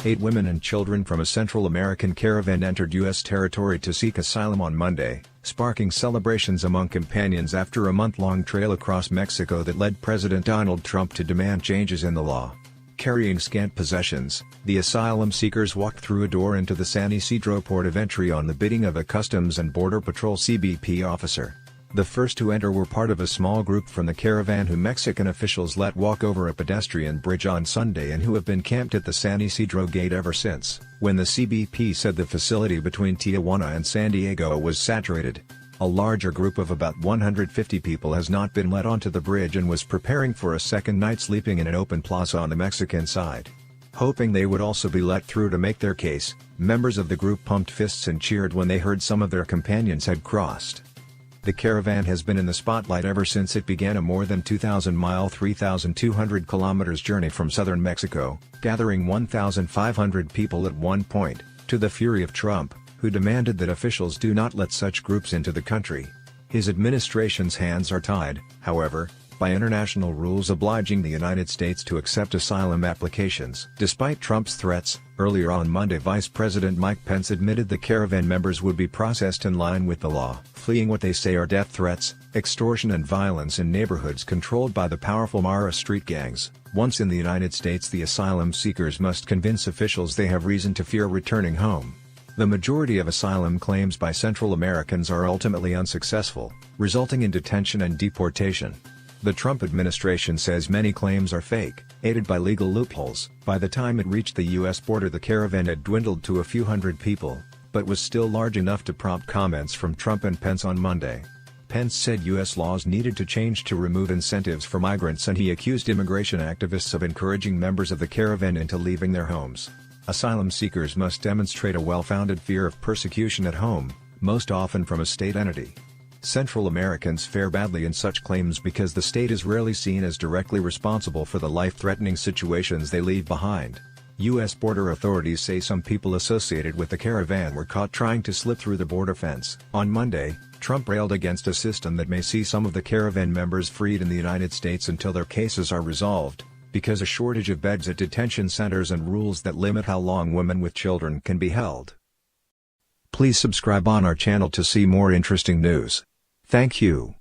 8 women and children from a Central American caravan entered U.S. territory to seek asylum on Monday, sparking celebrations among companions after a month-long trail across Mexico that led President Donald Trump to demand changes in the law. Carrying scant possessions, the asylum seekers walked through a door into the San Ysidro port of entry on the bidding of a Customs and Border Patrol CBP officer. The first to enter were part of a small group from the caravan who Mexican officials let walk over a pedestrian bridge on Sunday and who have been camped at the San Ysidro gate ever since, when the CBP said the facility between Tijuana and San Diego was saturated. A larger group of about 150 people has not been let onto the bridge and was preparing for a second night sleeping in an open plaza on the Mexican side. Hoping they would also be let through to make their case, members of the group pumped fists and cheered when they heard some of their companions had crossed. The caravan has been in the spotlight ever since it began a more than 2,000-mile 3,200 kilometers journey from southern Mexico, gathering 1,500 people at one point, to the fury of Trump, who demanded that officials do not let such groups into the country. His administration's hands are tied, however, by international rules obliging the United States to accept asylum applications. Despite Trump's threats, earlier on Monday Vice President Mike Pence admitted the caravan members would be processed in line with the law, fleeing what they say are death threats, extortion and violence in neighborhoods controlled by the powerful Mara street gangs. Once in the United States, the asylum seekers must convince officials they have reason to fear returning home. The majority of asylum claims by Central Americans are ultimately unsuccessful, resulting in detention and deportation. The Trump administration says many claims are fake, aided by legal loopholes. By the time it reached the U.S. border, the caravan had dwindled to a few hundred people, but was still large enough to prompt comments from Trump and Pence on Monday. Pence said U.S. laws needed to change to remove incentives for migrants, and he accused immigration activists of encouraging members of the caravan into leaving their homes. Asylum seekers must demonstrate a well-founded fear of persecution at home, most often from a state entity. Central Americans fare badly in such claims because the state is rarely seen as directly responsible for the life-threatening situations they leave behind. U.S. border authorities say some people associated with the caravan were caught trying to slip through the border fence. On Monday, Trump railed against a system that may see some of the caravan members freed in the United States until their cases are resolved, because a shortage of beds at detention centers and rules that limit how long women with children can be held. Please subscribe on our channel to see more interesting news. Thank you.